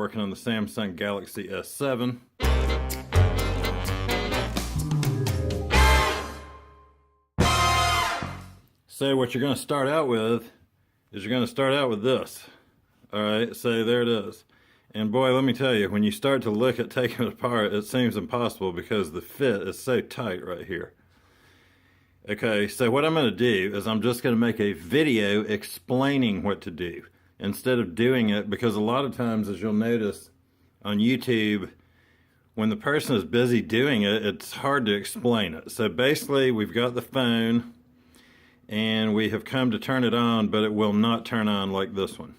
working on the Samsung Galaxy S7. So what you're going to start out with is you're going to start out with this. Alright, so there it is. And boy, let me tell you, when you start to look at taking it apart, it seems impossible because the fit is so tight right here. Okay, so what I'm going to do is I'm just going to make a video explaining what to do instead of doing it, because a lot of times, as you'll notice on YouTube, when the person is busy doing it, it's hard to explain it. So basically, we've got the phone and we have come to turn it on, but it will not turn on like this one.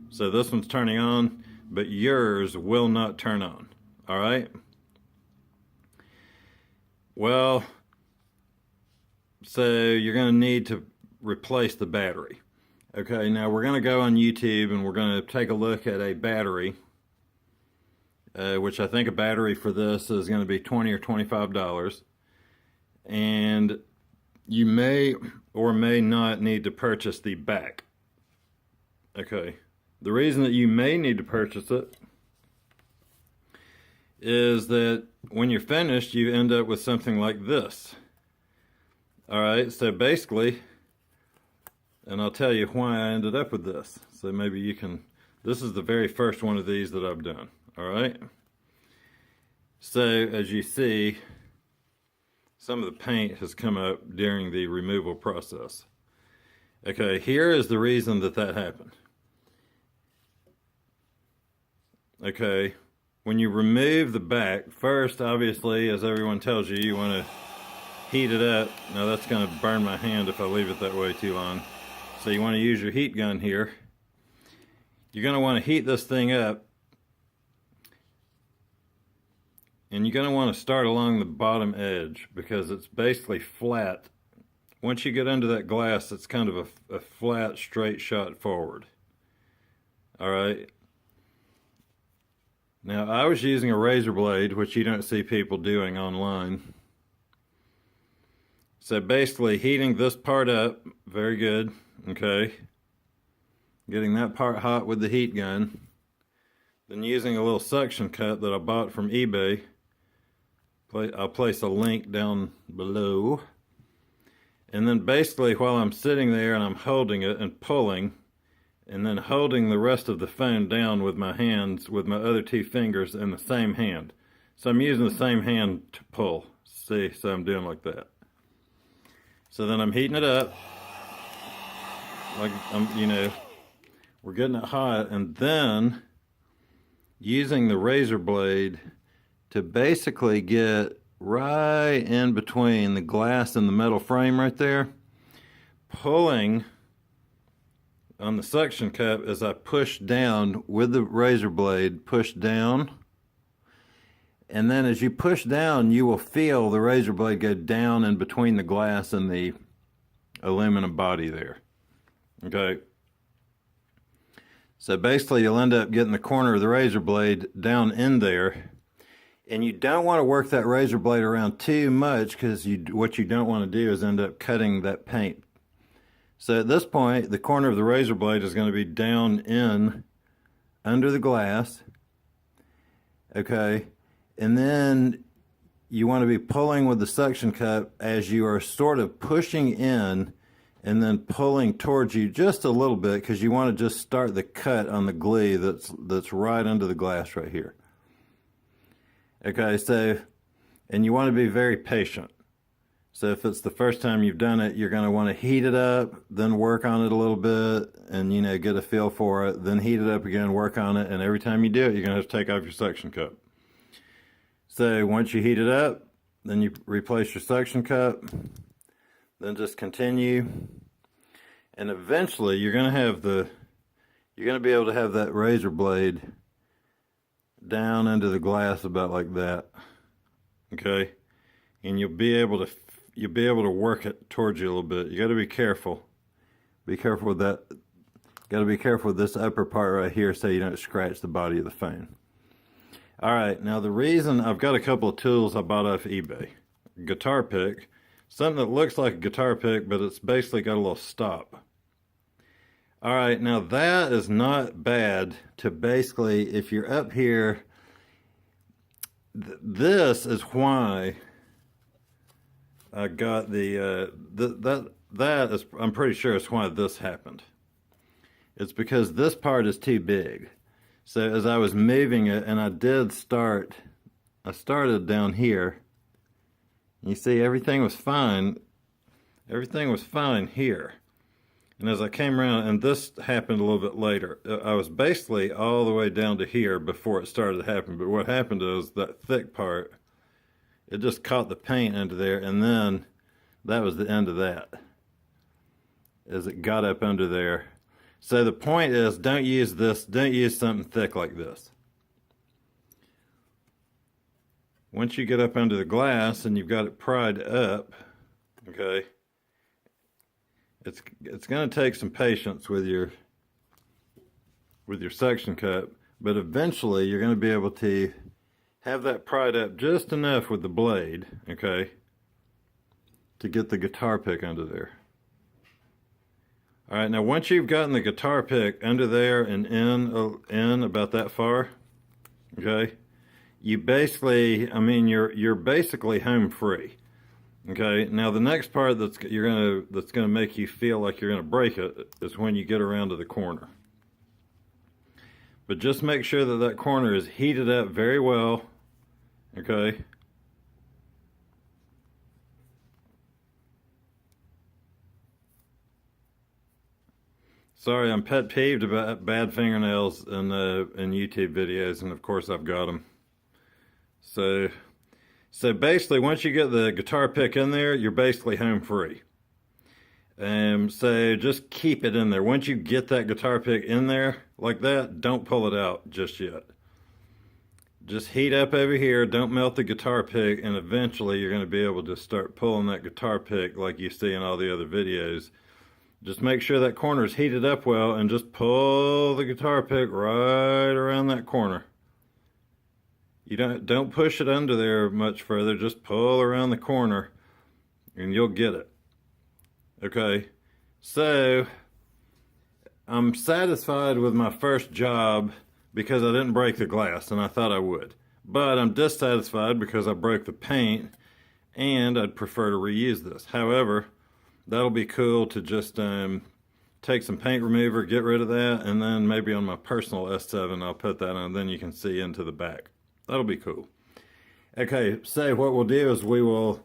So this one's turning on, but yours will not turn on. All right? Well, so you're going to need to replace the battery. Okay, now we're going to go on YouTube and we're going to take a look at a battery, which I think a battery for this is going to be $20 or $25. And you may or may not need to purchase the back. Okay, the reason that you may need to purchase it is that when you're finished, you end up with something like this. Alright, so basically, and I'll tell you why I ended up with this. So maybe you can, this is the very first one of these that I've done. Alright? So, as you see, some of the paint has come up during the removal process. Okay, here is the reason that that happened. Okay, when you remove the back, first, obviously, as everyone tells you, you want to heat it up. Now that's going to burn my hand if I leave it that way too long. So you want to use your heat gun here. You're going to want to heat this thing up. And you're going to want to start along the bottom edge because it's basically flat. Once you get under that glass, it's kind of a flat, straight shot forward. Alright. Now I was using a razor blade, which you don't see people doing online. So basically heating this part up, very good, okay. Getting that part hot with the heat gun. Then using a little suction cup that I bought from eBay. I'll place a link down below. And then basically while I'm sitting there and I'm holding it and pulling, and then holding the rest of the phone down with my hands, with my other two fingers in the same hand. So I'm using the same hand to pull. See, so I'm doing like that. So then I'm heating it up, like you know, we're getting it hot, and then using the razor blade to basically get right in between the glass and the metal frame right there, pulling on the suction cup as I push down with the razor blade, push down. And then as you push down, you will feel the razor blade go down in between the glass and the aluminum body there. Okay. So basically you'll end up getting the corner of the razor blade down in there. And you don't want to work that razor blade around too much because what you don't want to do is end up cutting that paint. So at this point, the corner of the razor blade is going to be down in under the glass. Okay. And then you want to be pulling with the suction cup as you are sort of pushing in and then pulling towards you just a little bit because you want to just start the cut on the glue that's right under the glass right here. Okay, so, and you want to be very patient. So if it's the first time you've done it, you're going to want to heat it up, then work on it a little bit and, you know, get a feel for it, then heat it up again, work on it, and every time you do it, you're going to have to take off your suction cup. So once you heat it up, then you replace your suction cup, then just continue, and eventually you're going to be able to have that razor blade down into the glass about like that, okay, and you'll be able to work it towards you a little bit. You got to be careful. Be careful with that. Got to be careful with this upper part right here so you don't scratch the body of the phone. Alright, now the reason, I've got a couple of tools I bought off eBay. Guitar pick, something that looks like a guitar pick, but it's basically got a little stop. All right, now that is not bad to basically, if you're up here, this is why I got that is, I'm pretty sure it's why this happened. It's because this part is too big. So as I was moving it, and I started down here. You see, everything was fine. Everything was fine here. And as I came around, and this happened a little bit later, I was basically all the way down to here before it started to happen. But what happened is that thick part, it just caught the paint under there, and then that was the end of that, as it got up under there. So the point is, don't use this, don't use something thick like this. Once you get up under the glass and you've got it pried up, okay, it's going to take some patience with your suction cup, but eventually you're going to be able to have that pried up just enough with the blade, okay, to get the guitar pick under there. All right, now once you've gotten the guitar pick under there and in about that far, okay, you basically, I mean, you're basically home free. Okay, now the next part that's gonna make you feel like you're gonna break it is when you get around to the corner. But just make sure that that corner is heated up very well. Okay. Sorry, I'm pet peeved about bad fingernails in YouTube videos, and of course I've got them. So basically, once you get the guitar pick in there, you're basically home free. So just keep it in there. Once you get that guitar pick in there like that, don't pull it out just yet. Just heat up over here, don't melt the guitar pick, and eventually you're going to be able to start pulling that guitar pick like you see in all the other videos. Just make sure that corner is heated up well, and just pull the guitar pick right around that corner. You don't push it under there much further, just pull around the corner and you'll get it. Okay, so I'm satisfied with my first job because I didn't break the glass, and I thought I would. But I'm dissatisfied because I broke the paint, and I'd prefer to reuse this. However, that'll be cool to just take some paint remover, get rid of that, and then maybe on my personal S7 I'll put that on, then you can see into the back. That'll be cool. Okay, so what we'll do is we'll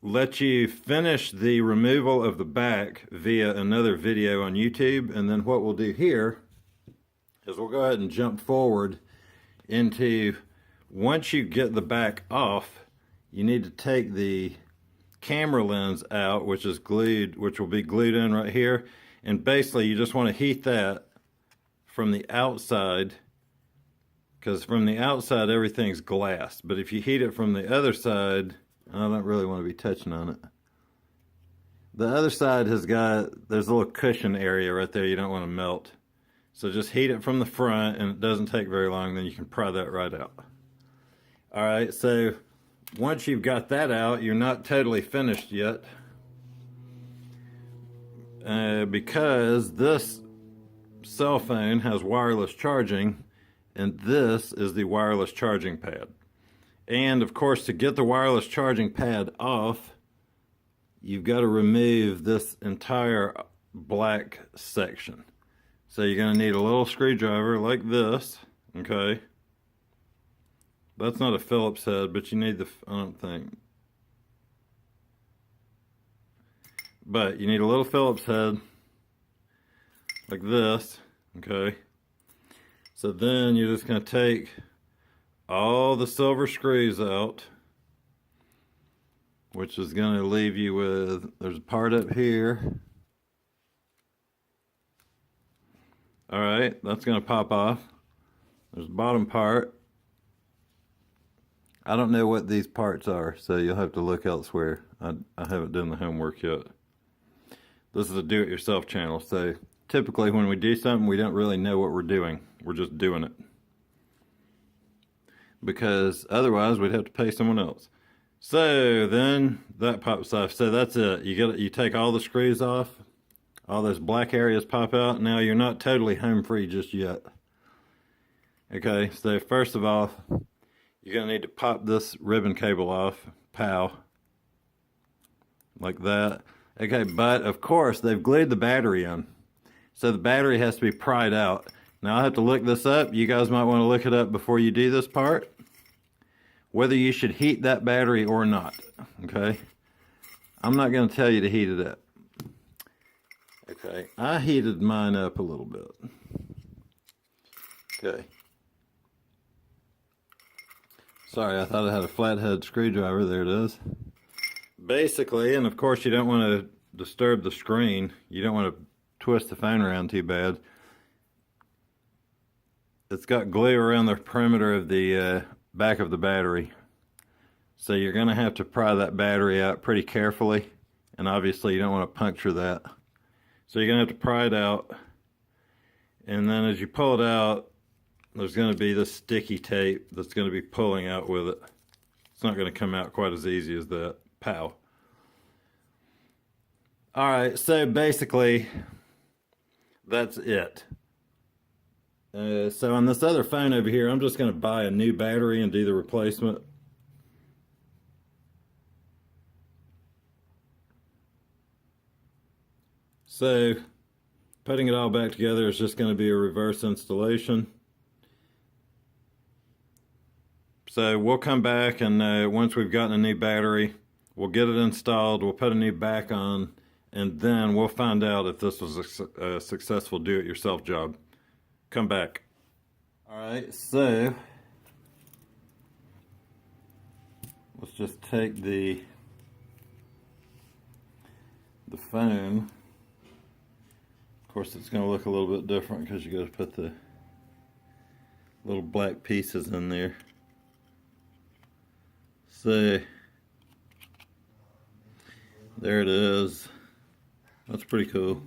let you finish the removal of the back via another video on YouTube, and then what we'll do here is we'll go ahead and jump forward into, once you get the back off, you need to take the camera lens out, which is glued, which will be glued in right here, and basically you just want to heat that from the outside, because from the outside everything's glass, but if you heat it from the other side, I don't really want to be touching on it. The other side has got, there's a little cushion area right there you don't want to melt. So just heat it from the front, and it doesn't take very long, then you can pry that right out. Alright, so once you've got that out, you're not totally finished yet. Because this cell phone has wireless charging, and this is the wireless charging pad. And of course, to get the wireless charging pad off, you've got to remove this entire black section. So you're going to need a little screwdriver like this, okay? That's not a Phillips head, but you need the, I don't think. But you need a little Phillips head like this, okay? So then you're just going to take all the silver screws out, which is going to leave you with, there's a part up here. All right, that's going to pop off. There's the bottom part. I don't know what these parts are, so you'll have to look elsewhere. I haven't done the homework yet. This is a do-it-yourself channel, so typically when we do something, we don't really know what we're doing. We're just doing it. Because otherwise we'd have to pay someone else. So then that pops off. So that's it. You take all the screws off. all those black areas pop out. Now you're not totally home free just yet. Okay, so first of all, you're going to need to pop this ribbon cable off. Pow. Like that. Okay, but of course they've glued the battery in. So the battery has to be pried out. Now I have to look this up. You guys might want to look it up before you do this part. Whether you should heat that battery or not. Okay. I'm not going to tell you to heat it up. Okay, I heated mine up a little bit. Okay. Sorry, I thought I had a flathead screwdriver. There it is. Basically, and of course you don't want to disturb the screen. You don't want to twist the phone around too bad. It's got glue around the perimeter of the back of the battery. So you're going to have to pry that battery out pretty carefully. And obviously you don't want to puncture that. So you're going to have to pry it out. And then as you pull it out, there's going to be this sticky tape that's going to be pulling out with it. It's not going to come out quite as easy as that. Pow. Alright, so basically, that's it. So on this other phone over here, I'm just going to buy a new battery and do the replacement. So, putting it all back together is just going to be a reverse installation. So we'll come back and once we've gotten a new battery, we'll get it installed, we'll put a new back on, and then we'll find out if this was a successful do-it-yourself job. Come back. Alright, so let's just take the phone. Of course it's going to look a little bit different because you got to put the little black pieces in there. So there it is. That's pretty cool.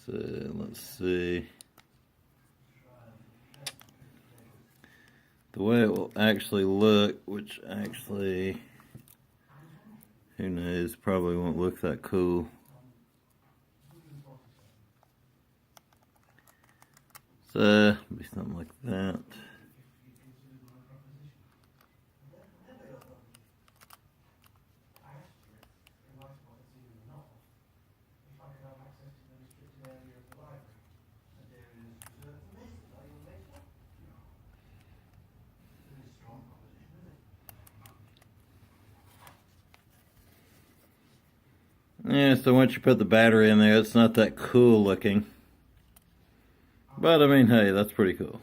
So let's see. The way it will actually look, which actually, who knows, probably won't look that cool. So it'll be something like that. Yeah, so once you put the battery in there, it's not that cool looking. But I mean, hey, that's pretty cool.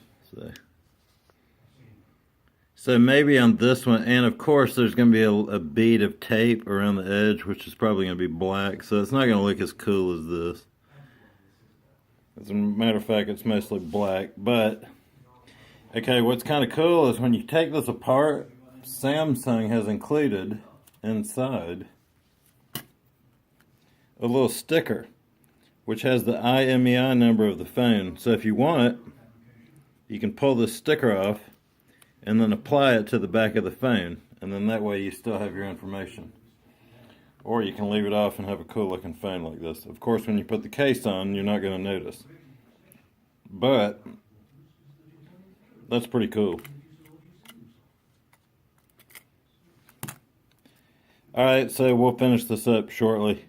So maybe on this one, and of course there's going to be a bead of tape around the edge, which is probably going to be black, so it's not going to look as cool as this. As a matter of fact, it's mostly black. But, okay, what's kind of cool is when you take this apart, Samsung has included inside a little sticker which has the IMEI number of the phone. So if you want it, you can pull this sticker off and then apply it to the back of the phone, and then that way you still have your information. Or you can leave it off and have a cool looking phone like this. Of course, when you put the case on, you're not going to notice. But that's pretty cool. Alright, so we'll finish this up shortly.